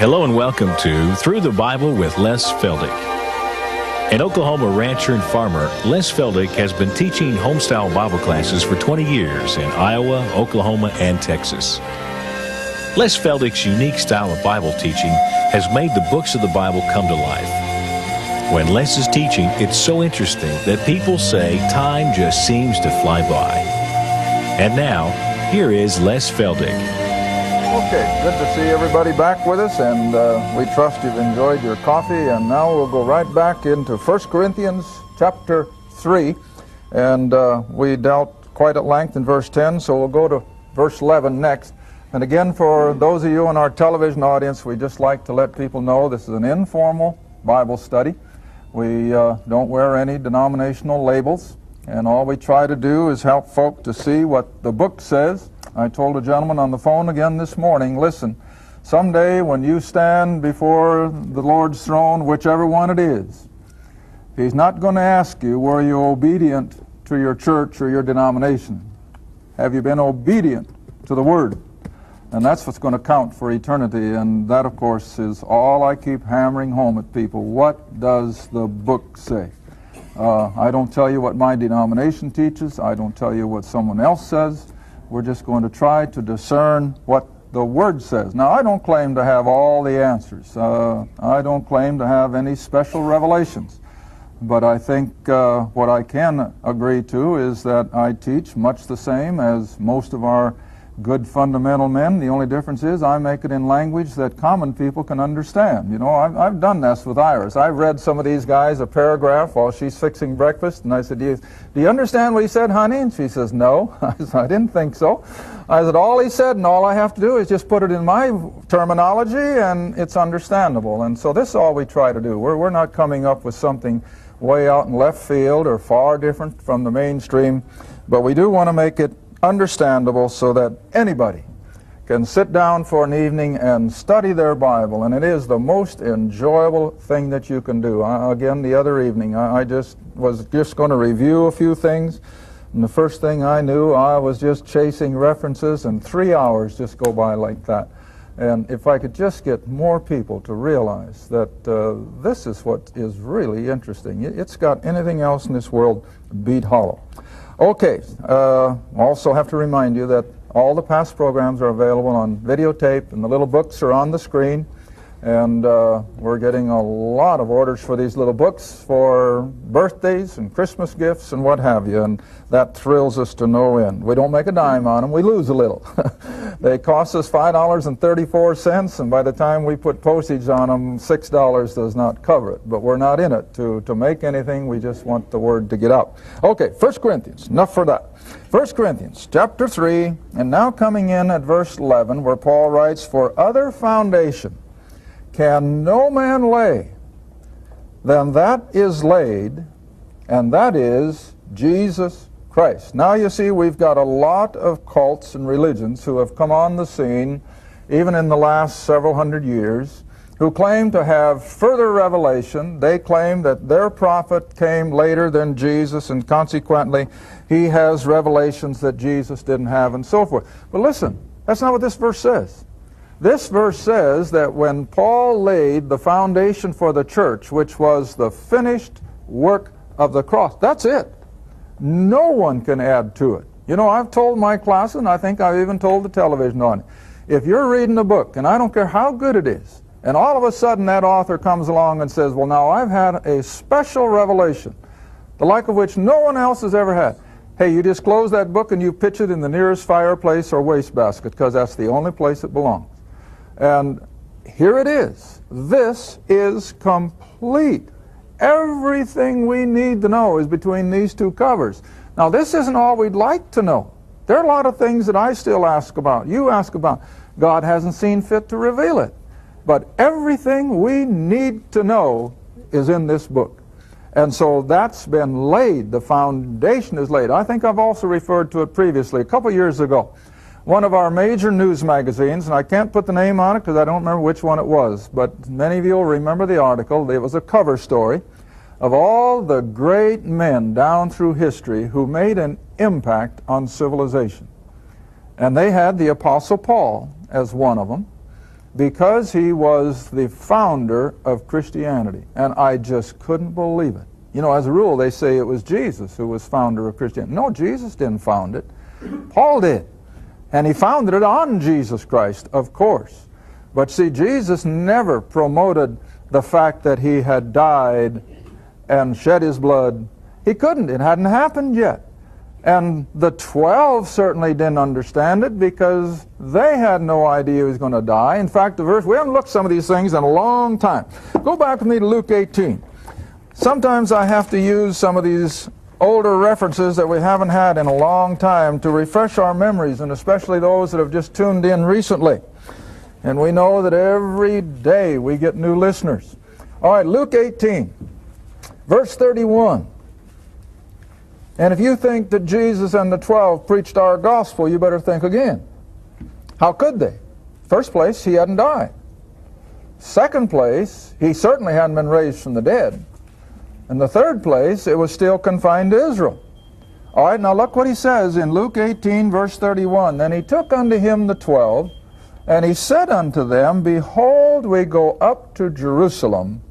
Hello and welcome to Through the Bible with Les Feldick. An Oklahoma rancher and farmer, Les Feldick has been teaching homestyle Bible classes for 20 years in Iowa, Oklahoma, and Texas. Les Feldick's unique style of Bible teaching has made the books of the Bible come to life. When Les is teaching, it's so interesting that people say time just seems to fly by. And now, here is Les Feldick. Okay, good to see everybody back with us, and we trust you've enjoyed your coffee. And now we'll go right back into 1 Corinthians chapter 3, and we dealt quite at length in verse 10, so we'll go to verse 11 next. And again, for those of you in our television audience, we just like to let people know this is an informal Bible study. We don't wear any denominational labels, and all we try to do is help folk to see what the book says. I told a gentleman on the phone again this morning, listen, someday when you stand before the Lord's throne, whichever one it is, He's not going to ask you, were you obedient to your church or your denomination? Have you been obedient to the Word? And that's what's going to count for eternity, and that, of course, is all I keep hammering home at people. What does the book say? I don't tell you what my denomination teaches. I don't tell you what someone else says. We're just going to try to discern what the Word says. Now, I don't claim to have all the answers. I don't claim to have any special revelations. But I think what I can agree to is that I teach much the same as most of our good fundamental men. The only difference is I make it in language that common people can understand. You know, I've done this with Iris. I've read some of these guys a paragraph while she's fixing breakfast, and I said, do you understand what he said, honey? And she says, no. I said, I didn't think so. I said, all he said and all I have to do is just put it in my terminology and it's understandable. And so this is all we try to do. We're not coming up with something way out in left field or far different from the mainstream, but we do want to make it understandable so that anybody can sit down for an evening and study their Bible, and it is the most enjoyable thing that you can do. Again, the other evening, I was just going to review a few things, and the first thing I knew, I was just chasing references, and 3 hours just go by like that. And if I could just get more people to realize that this is what is really interesting. It's got anything else in this world beat hollow. Okay, also have to remind you that all the past programs are available on videotape, and the little books are on the screen. And we're getting a lot of orders for these little books for birthdays and Christmas gifts and what have you, and that thrills us to no end. We don't make a dime on them, we lose a little. They cost us $5.34, and by the time we put postage on them, $6 does not cover it. But we're not in it to make anything, we just want the Word to get out. Okay, 1 Corinthians, enough for that. 1 Corinthians chapter 3, and now coming in at verse 11, where Paul writes, for other foundation can no man lay than that is laid, and that is Jesus Christ. Now you see, we've got a lot of cults and religions who have come on the scene, even in the last several hundred years, who claim to have further revelation. They claim that their prophet came later than Jesus, and consequently he has revelations that Jesus didn't have, and so forth. But listen, that's not what this verse says. This verse says that when Paul laid the foundation for the church, which was the finished work of the cross, that's it. No one can add to it. You know, I've told my class, and I think I've even told the television on it, if you're reading a book, and I don't care how good it is, and all of a sudden that author comes along and says, well, now I've had a special revelation, the like of which no one else has ever had. Hey, you just close that book and you pitch it in the nearest fireplace or wastebasket, because that's the only place it belongs. And here it is. This is complete. Everything we need to know is between these two covers. Now, this isn't all we'd like to know. There are a lot of things that I still ask about, you ask about. God hasn't seen fit to reveal it. But everything we need to know is in this book. And so that's been laid. The foundation is laid. I think I've also referred to it previously, a couple years ago. One of our major news magazines, and I can't put the name on it because I don't remember which one it was, but many of you will remember the article. It was a cover story of all the great men down through history who made an impact on civilization. And they had the Apostle Paul as one of them. because he was the founder of Christianity. And I just couldn't believe it. You know, as a rule, they say it was Jesus who was founder of Christianity. No, Jesus didn't found it. Paul did. And he founded it on Jesus Christ, of course. But see, Jesus never promoted the fact that he had died and shed his blood. He couldn't. It hadn't happened yet. And the 12 certainly didn't understand it because they had no idea he was going to die. In fact, the verse, we haven't looked at some of these things in a long time. Go back with me to Luke 18. Sometimes I have to use some of these older references that we haven't had in a long time to refresh our memories, and especially those that have just tuned in recently. And we know that every day we get new listeners. All right, Luke 18, verse 31. And if you think that Jesus and the 12 preached our gospel, you better think again. How could they? First place, he hadn't died. Second place, he certainly hadn't been raised from the dead. In the third place, it was still confined to Israel. All right, now look what he says in Luke 18, verse 31. Then he took unto him the 12, and he said unto them, Behold, we go up to Jerusalem,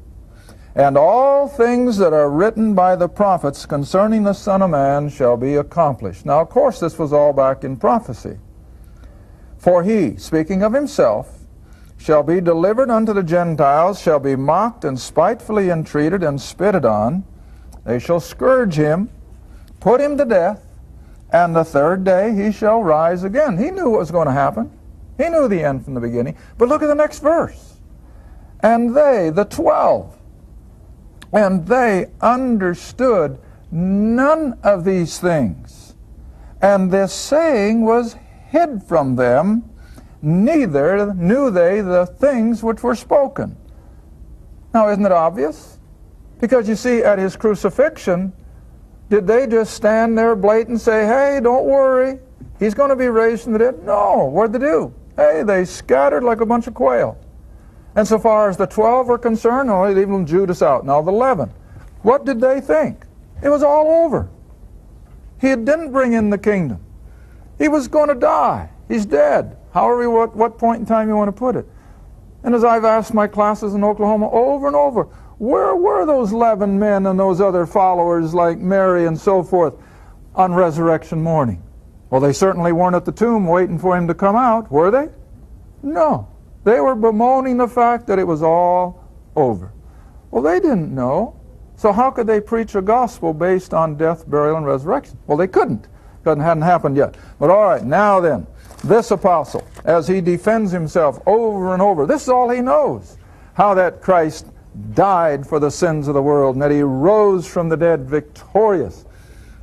and all things that are written by the prophets concerning the Son of Man shall be accomplished. Now, of course, this was all back in prophecy. For he, speaking of himself, shall be delivered unto the Gentiles, shall be mocked and spitefully entreated and spitted on. They shall scourge him, put him to death, and the third day he shall rise again. He knew what was going to happen. He knew the end from the beginning. But look at the next verse. And they, the 12, and they understood none of these things. And this saying was hid from them, neither knew they the things which were spoken. Now, isn't it obvious? Because you see, at his crucifixion, did they just stand there blatant and say, hey, don't worry, he's going to be raised from the dead? No. What'd they do? Hey, they scattered like a bunch of quail. And so far as the 12 were concerned, oh, even Judas out. Now the 11. What did they think? It was all over. He didn't bring in the kingdom. He was going to die. He's dead. However, what point in time you want to put it. And as I've asked my classes in Oklahoma over and over, where were those 11 men and those other followers like Mary and so forth on resurrection morning? Well, they certainly weren't at the tomb waiting for him to come out, were they? No. They were bemoaning the fact that it was all over. Well, they didn't know. So how could they preach a gospel based on death, burial, and resurrection? Well, they couldn't, because it hadn't happened yet. But all right, now then, this apostle, as he defends himself over and over, this is all he knows, how that Christ died for the sins of the world, and that he rose from the dead victorious,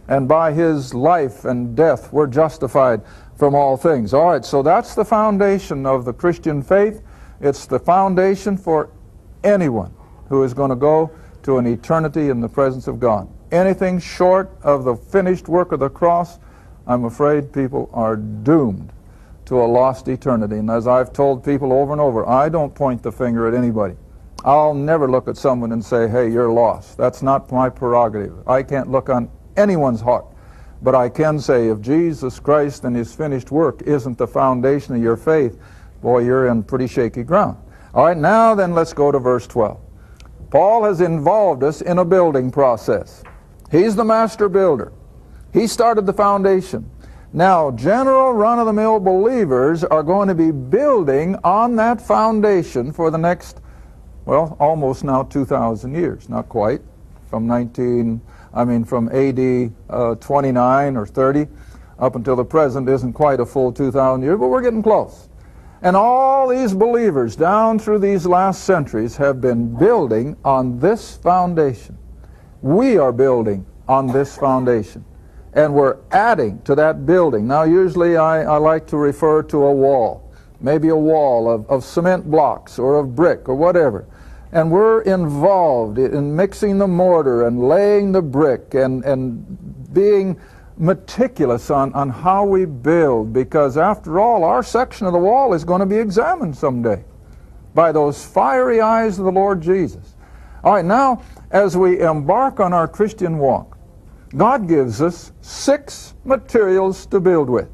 and by his life and death we're justified from all things. All right, so that's the foundation of the Christian faith. It's the foundation for anyone who is going to go to an eternity in the presence of God. Anything short of the finished work of the cross, I'm afraid people are doomed to a lost eternity. And as I've told people over and over, I don't point the finger at anybody. I'll never look at someone and say, hey, you're lost. That's not my prerogative. I can't look on anyone's heart. But I can say, if Jesus Christ and his finished work isn't the foundation of your faith, boy, you're in pretty shaky ground. All right, now then let's go to verse 12. Paul has involved us in a building process. He's the master builder. He started the foundation. Now, general run-of-the-mill believers are going to be building on that foundation for the next, well, almost now 2,000 years. Not quite. From AD 29 or 30 up until the present isn't quite a full 2,000 years, but we're getting close. And all these believers down through these last centuries have been building on this foundation. We are building on this foundation. And we're adding to that building. Now, usually I like to refer to a wall. Maybe a wall of cement blocks or of brick or whatever. And we're involved in mixing the mortar and laying the brick and being meticulous on how we build, because after all, our section of the wall is going to be examined someday by those fiery eyes of the Lord Jesus. All right, now, as we embark on our Christian walk, God gives us 6 materials to build with.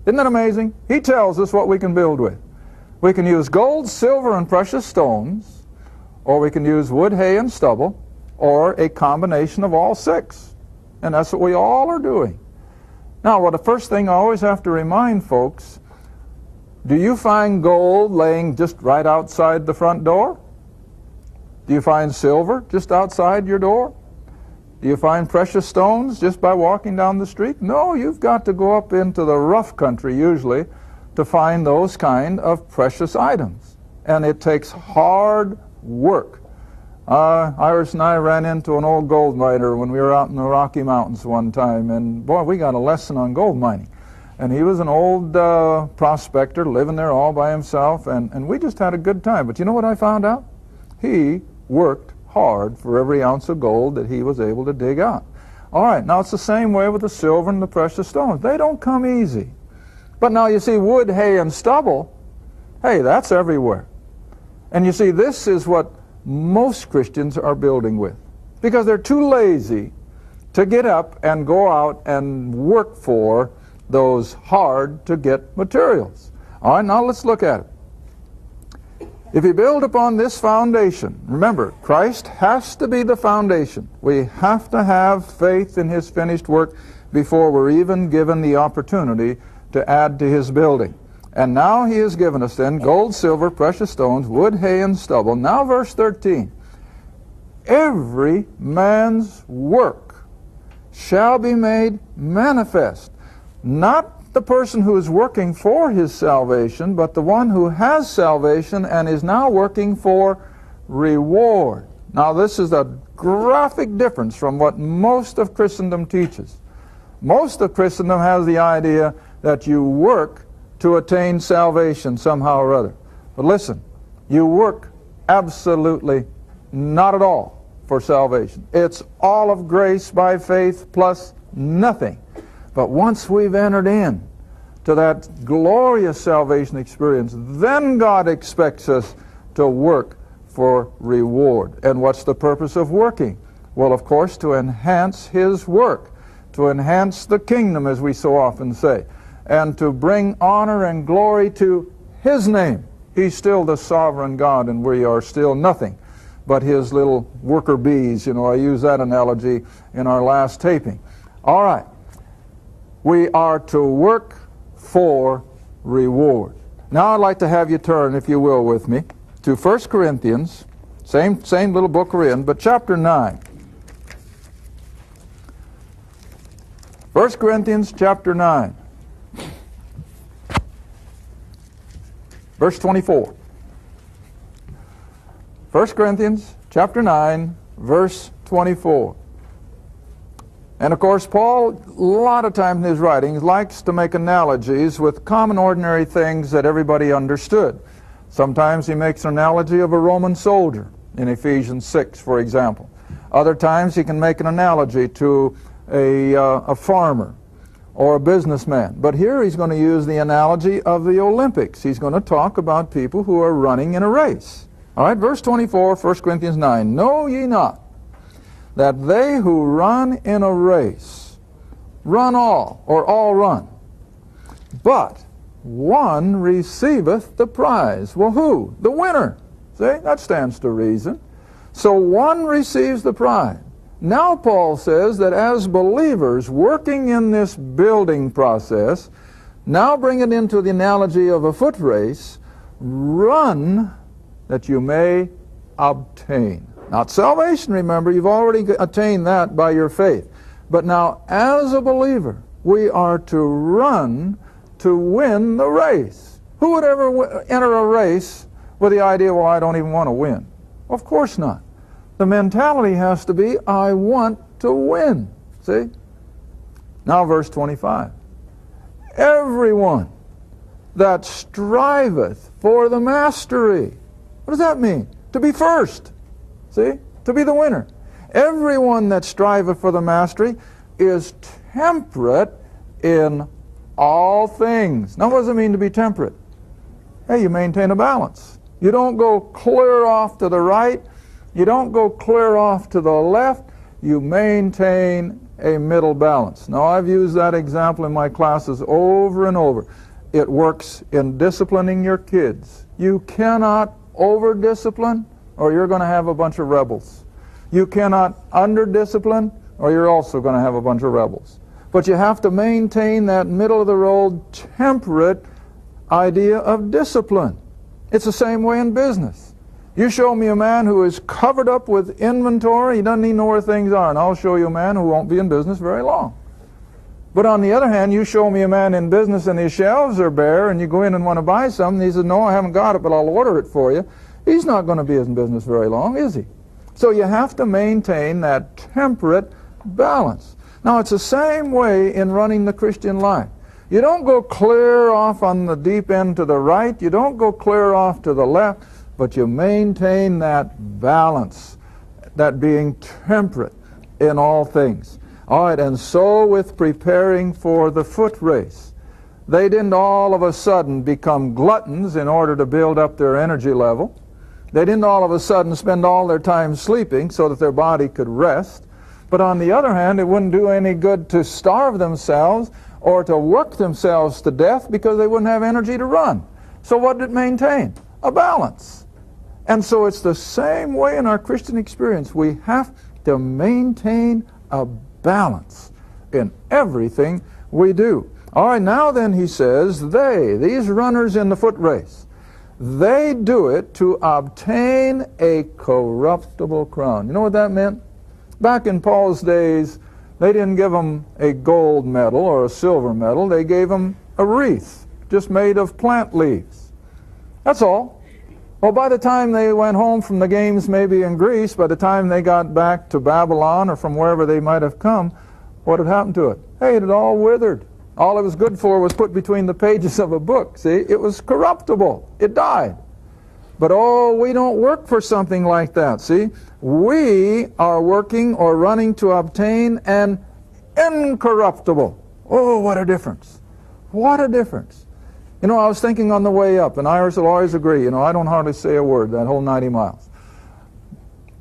Isn't that amazing? He tells us what we can build with. We can use gold, silver, and precious stones, or we can use wood, hay, and stubble, or a combination of all six. And that's what we all are doing. Now, well, the first thing I always have to remind folks, do you find gold laying just right outside the front door? Do you find silver just outside your door? Do you find precious stones just by walking down the street? No, you've got to go up into the rough country usually to find those kind of precious items. And it takes hard work. Iris and I ran into an old gold miner when we were out in the Rocky Mountains one time, and boy, we got a lesson on gold mining. And he was an old prospector living there all by himself, and we just had a good time. But you know what I found out? He worked hard for every ounce of gold that he was able to dig out. All right, now it's the same way with the silver and the precious stones. They don't come easy. But now you see wood, hay, and stubble, hey, that's everywhere. And you see, this is what most Christians are building with, because they're too lazy to get up and go out and work for those hard-to-get materials. All right, now let's look at it. If you build upon this foundation, remember, Christ has to be the foundation. We have to have faith in His finished work before we're even given the opportunity to add to His building. And now He has given us then gold, silver, precious stones, wood, hay, and stubble. Now verse 13. Every man's work shall be made manifest. Not the person who is working for his salvation, but the one who has salvation and is now working for reward. Now this is a graphic difference from what most of Christendom teaches. Most of Christendom has the idea that you work to attain salvation somehow or other. But listen, you work absolutely not at all for salvation. It's all of grace by faith plus nothing. But once we've entered in to that glorious salvation experience, then God expects us to work for reward. And what's the purpose of working? Well, of course, to enhance His work, to enhance the kingdom, as we so often say, and to bring honor and glory to His name. He's still the sovereign God, and we are still nothing but His little worker bees. You know, I used that analogy in our last taping. All right. We are to work for reward. Now I'd like to have you turn, if you will, with me to 1 Corinthians, same little book we're in, but chapter 9. 1 Corinthians chapter 9. Verse 24. 1 Corinthians chapter 9, verse 24. And of course, Paul, a lot of times in his writings, likes to make analogies with common ordinary things that everybody understood. Sometimes he makes an analogy of a Roman soldier in Ephesians 6, for example. Other times he can make an analogy to a farmer or a businessman. But here he's going to use the analogy of the Olympics. He's going to talk about people who are running in a race. All right, verse 24, 1 Corinthians 9. Know ye not that they who run in a race run all, or all run, but one receiveth the prize. Well, who? The winner. See, that stands to reason. So one receives the prize. Now Paul says that as believers working in this building process, now bring it into the analogy of a foot race, run that you may obtain. Not salvation, remember, you've already attained that by your faith. But now, as a believer, we are to run to win the race. Who would ever enter a race with the idea, well, I don't even want to win? Of course not. The mentality has to be, I want to win. See? Now verse 25. Everyone that striveth for the mastery. What does that mean? To be first. See? To be the winner. Everyone that striveth for the mastery is temperate in all things. Now what does it mean to be temperate? Hey, you maintain a balance. You don't go clear off to the right. You don't go clear off to the left. You maintain a middle balance. Now I've used that example in my classes over and over. It works in disciplining your kids. You cannot over-discipline, or you're going to have a bunch of rebels. You cannot under-discipline, or you're also going to have a bunch of rebels. But you have to maintain that middle-of-the-road, temperate idea of discipline. It's the same way in business. You show me a man who is covered up with inventory, he doesn't even know where things are, and I'll show you a man who won't be in business very long. But on the other hand, you show me a man in business and his shelves are bare, and you go in and want to buy something, and he says, no, I haven't got it, but I'll order it for you. He's not going to be in business very long, is he? So you have to maintain that temperate balance. Now, it's the same way in running the Christian life. You don't go clear off on the deep end to the right. You don't go clear off to the left, but you maintain that balance, that being temperate in all things. All right, and so with preparing for the foot race. They didn't all of a sudden become gluttons in order to build up their energy level. They didn't all of a sudden spend all their time sleeping so that their body could rest. But on the other hand, it wouldn't do any good to starve themselves or to work themselves to death because they wouldn't have energy to run. So what did it maintain? A balance. And so it's the same way in our Christian experience. We have to maintain a balance in everything we do. All right, now then he says, these runners in the foot race, they do it to obtain a corruptible crown. You know what that meant? Back in Paul's days, they didn't give them a gold medal or a silver medal. They gave them a wreath, just made of plant leaves. That's all. Well, by the time they went home from the games, maybe in Greece, by the time they got back to Babylon or from wherever they might have come, what had happened to it? Hey, it had all withered. All it was good for was put between the pages of a book. See, it was corruptible. It died. But oh, we don't work for something like that, see? We are working or running to obtain an incorruptible. Oh, what a difference. What a difference. You know, I was thinking on the way up, and Iris will always agree, you know, I don't hardly say a word that whole 90 miles.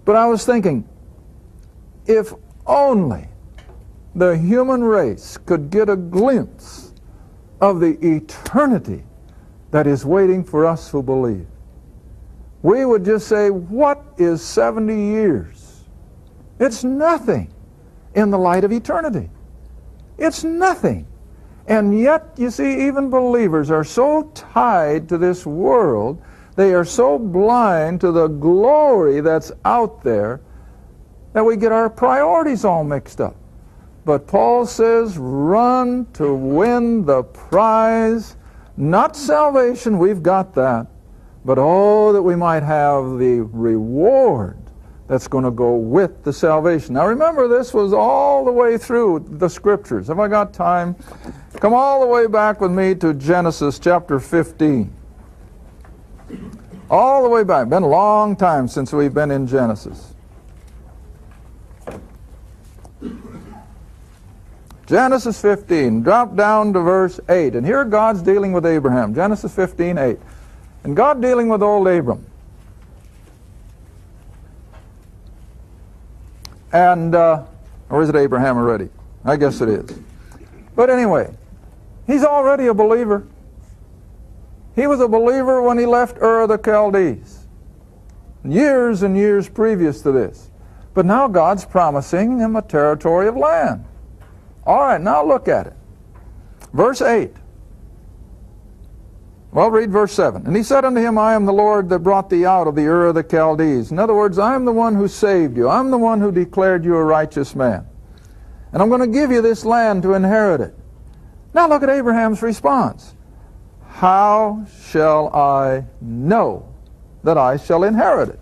But I was thinking, if only the human race could get a glimpse of the eternity that is waiting for us who believe, we would just say, what is 70 years? It's nothing in the light of eternity. It's nothing. And yet, you see, even believers are so tied to this world, they are so blind to the glory that's out there, that we get our priorities all mixed up. But Paul says, run to win the prize, not salvation, we've got that, but oh, that we might have the reward that's going to go with the salvation. Now remember, this was all the way through the Scriptures. Have I got time? Come all the way back with me to Genesis chapter 15. All the way back. Been a long time since we've been in Genesis. Genesis 15. Drop down to verse 8. And here God's dealing with Abraham. Genesis 15, 8. And God dealing with old Abram. And, or is it Abraham already? I guess it is. But anyway, he's already a believer. He was a believer when he left Ur of the Chaldees, years and years previous to this. But now God's promising him a territory of land. All right, now look at it. Verse 8. Well, read verse 7. And he said unto him, I am the Lord that brought thee out of the Ur of the Chaldees. In other words, I am the one who saved you. I'm the one who declared you a righteous man. And I'm going to give you this land to inherit it. Now look at Abraham's response. How shall I know that I shall inherit it?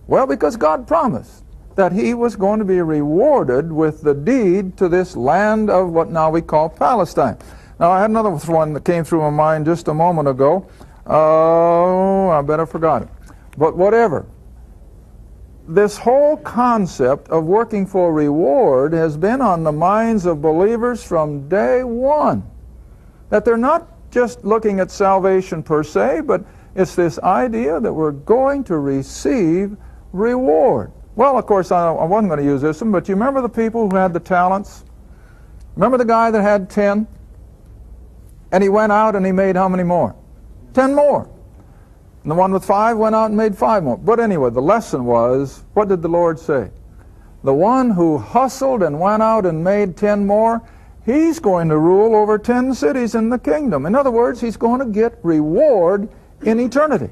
Well, because God promised that he was going to be rewarded with the deed to this land of what now we call Palestine. Now, I had another one that came through my mind just a moment ago. Oh, I bet I forgot it. But whatever. This whole concept of working for reward has been on the minds of believers from day one. That they're not just looking at salvation per se, but it's this idea that we're going to receive reward. Well, of course, I wasn't going to use this one, but you remember the people who had the talents? Remember the guy that had 10? And he went out and he made how many more? 10 more. And the one with 5 went out and made 5 more. But anyway, the lesson was, what did the Lord say? The one who hustled and went out and made 10 more, he's going to rule over 10 cities in the kingdom. In other words, he's going to get reward in eternity.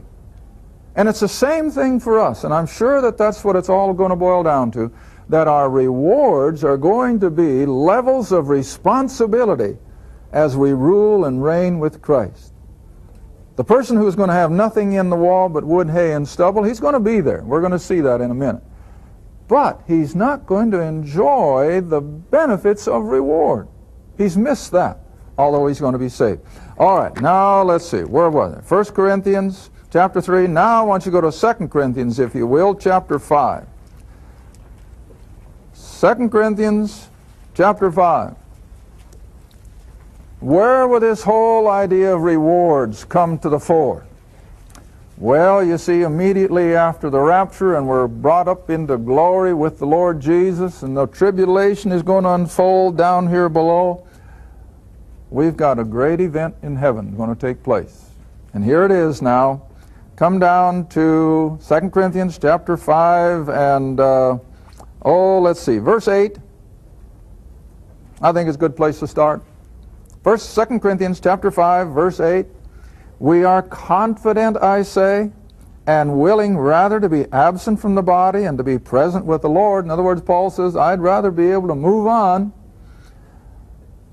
And it's the same thing for us. And I'm sure that that's what it's all going to boil down to, that our rewards are going to be levels of responsibility as we rule and reign with Christ. The person who's going to have nothing in the wall but wood, hay, and stubble, he's going to be there. We're going to see that in a minute. But he's not going to enjoy the benefits of reward. He's missed that, although he's going to be saved. All right, now let's see. Where was it? 1 Corinthians chapter 3. Now I want you to go to 2 Corinthians, if you will, chapter 5. 2 Corinthians chapter 5. Where will this whole idea of rewards come to the fore? Well, you see, immediately after the rapture and we're brought up into glory with the Lord Jesus and the tribulation is going to unfold down here below, we've got a great event in heaven going to take place. And here it is now. Come down to 2 Corinthians chapter 5 and, let's see, verse 8. I think it's a good place to start. 2 Corinthians chapter 5, verse 8. We are confident, I say, and willing rather to be absent from the body and to be present with the Lord. In other words, Paul says, I'd rather be able to move on.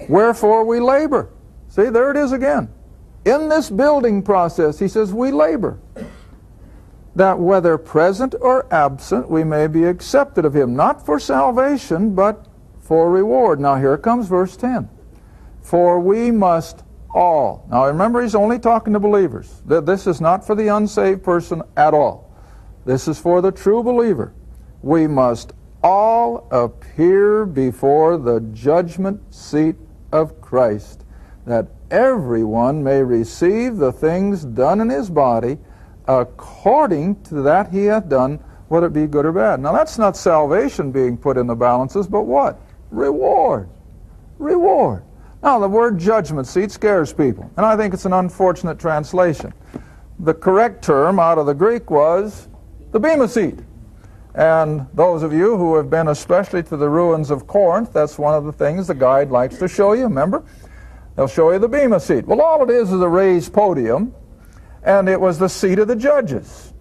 Wherefore we labor. See, there it is again. In this building process, he says, we labor, that whether present or absent, we may be accepted of him, not for salvation, but for reward. Now here comes verse 10. For we must all. Now remember, he's only talking to believers. This is not for the unsaved person at all. This is for the true believer. We must all appear before the judgment seat of Christ, that everyone may receive the things done in his body according to that he hath done, whether it be good or bad. Now that's not salvation being put in the balances, but what? Reward. Reward. Now, the word judgment seat scares people, and I think it's an unfortunate translation. The correct term out of the Greek was the bema seat. And those of you who have been especially to the ruins of Corinth, that's one of the things the guide likes to show you, remember? They'll show you the bema seat. Well, all it is a raised podium, and it was the seat of the judges,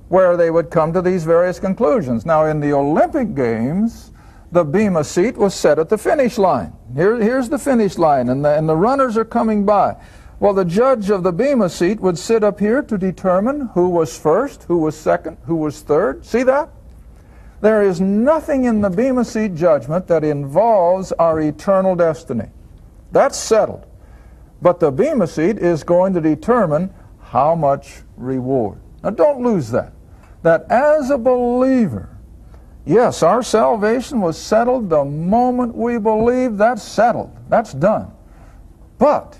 where they would come to these various conclusions. Now, in the Olympic Games, the bema seat was set at the finish line. Here's the finish line, and the runners are coming by. Well, the judge of the bema seat would sit up here to determine who was first, who was second, who was third. See that? There is nothing in the bema seat judgment that involves our eternal destiny. That's settled. But the bema seat is going to determine how much reward. Now don't lose that. That as a believer, yes, our salvation was settled the moment we believed. That's settled. That's done. But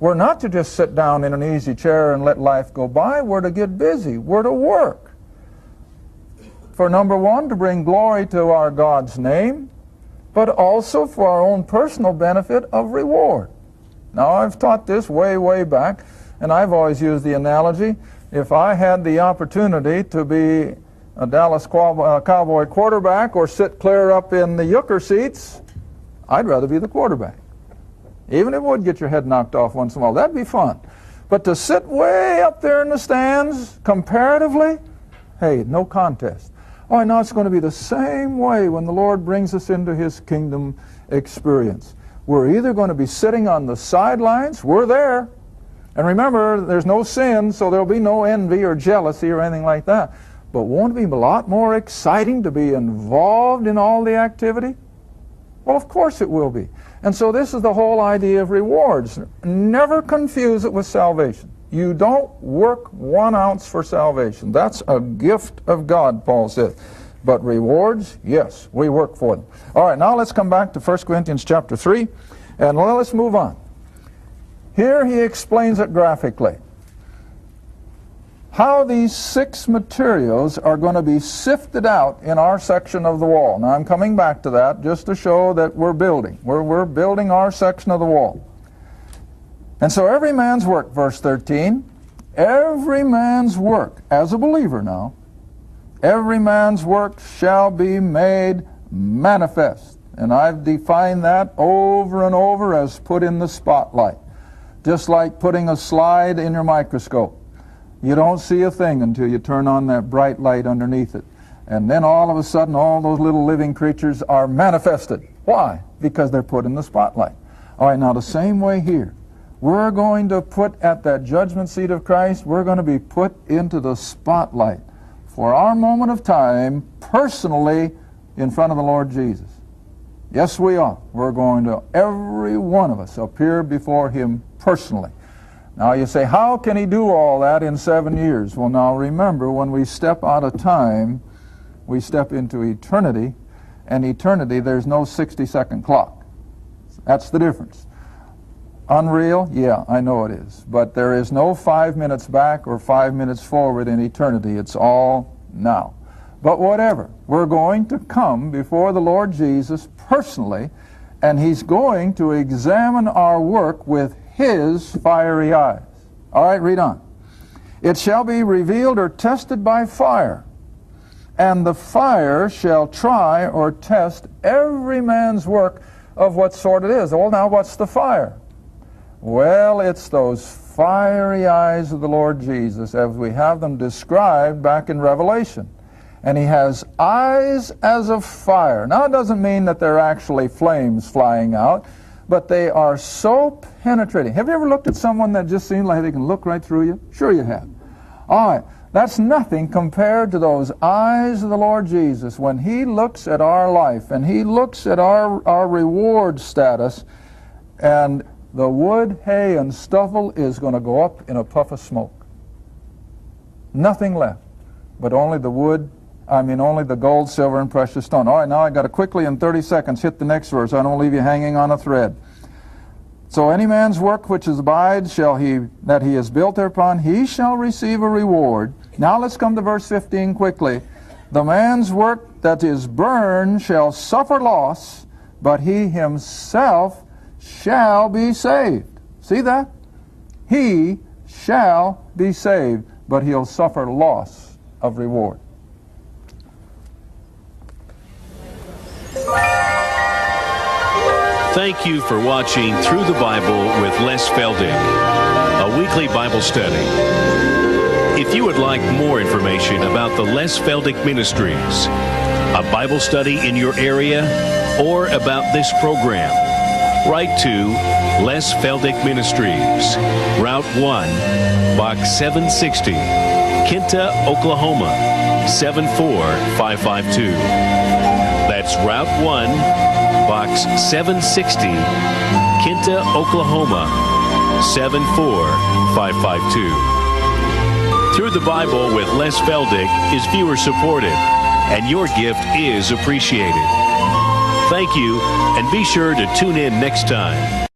we're not to just sit down in an easy chair and let life go by. We're to get busy. We're to work. For number one, to bring glory to our God's name, but also for our own personal benefit of reward. Now, I've taught this way, way back, and I've always used the analogy, if I had the opportunity to be a Dallas Cowboy quarterback or sit clear up in the euchre seats, I'd rather be the quarterback. Even if it would get your head knocked off once in a while, that'd be fun. But to sit way up there in the stands, comparatively, hey, no contest. Oh, I know it's going to be the same way when the Lord brings us into his kingdom experience. We're either going to be sitting on the sidelines, we're there, and remember, there's no sin, so there'll be no envy or jealousy or anything like that. But won't it be a lot more exciting to be involved in all the activity? Well, of course it will be. And so this is the whole idea of rewards. Never confuse it with salvation. You don't work 1 ounce for salvation. That's a gift of God, Paul says. But rewards, yes, we work for them. All right, now let's come back to 1 Corinthians chapter 3, and let's move on. Here he explains it graphically. How these 6 materials are going to be sifted out in our section of the wall. Now I'm coming back to that just to show that we're building. We're building our section of the wall. And so every man's work, verse 13, every man's work, as a believer now, every man's work shall be made manifest. And I've defined that over and over as put in the spotlight. Just like putting a slide in your microscope. You don't see a thing until you turn on that bright light underneath it. And then all of a sudden, all those little living creatures are manifested. Why? Because they're put in the spotlight. All right, now the same way here. We're going to put at that judgment seat of Christ, we're going to be put into the spotlight for our moment of time, personally, in front of the Lord Jesus. Yes, we are. We're going to, every one of us, appear before Him personally. Now you say, how can He do all that in 7 years? Well, now remember, when we step out of time, we step into eternity, and eternity, there's no 60-second clock. That's the difference. Unreal? Yeah, I know it is. But there is no 5 minutes back or 5 minutes forward in eternity. It's all now. But whatever, we're going to come before the Lord Jesus personally, and He's going to examine our work with His fiery eyes. All right, read on. It shall be revealed or tested by fire, and the fire shall try or test every man's work of what sort it is. Well, now, what's the fire? Well, it's those fiery eyes of the Lord Jesus as we have them described back in Revelation. And He has eyes as of fire. Now, it doesn't mean that they're actually flames flying out, but they are so penetrating. Have you ever looked at someone that just seems like they can look right through you? Sure you have. All right, that's nothing compared to those eyes of the Lord Jesus when He looks at our life and He looks at our reward status, and the wood, hay, and stubble is going to go up in a puff of smoke. Nothing left, but only the wood, only the gold, silver, and precious stone. All right, now I've got to quickly, in 30 seconds, hit the next verse. I don't leave you hanging on a thread. So any man's work which abides that he has built thereupon, he shall receive a reward. Now let's come to verse 15 quickly. The man's work that is burned shall suffer loss, but he himself shall be saved. See that? He shall be saved, but he'll suffer loss of reward. Thank you for watching Through the Bible with Les Feldick, a weekly Bible study. If you would like more information about the Les Feldick Ministries, a Bible study in your area, or about this program, write to Les Feldick Ministries, Route 1, Box 760, Kinta, Oklahoma, 74552. That's Route 1, Box 760, Kinta, Oklahoma, 74552. Through the Bible with Les Feldick is viewer supported, and your gift is appreciated. Thank you, and be sure to tune in next time.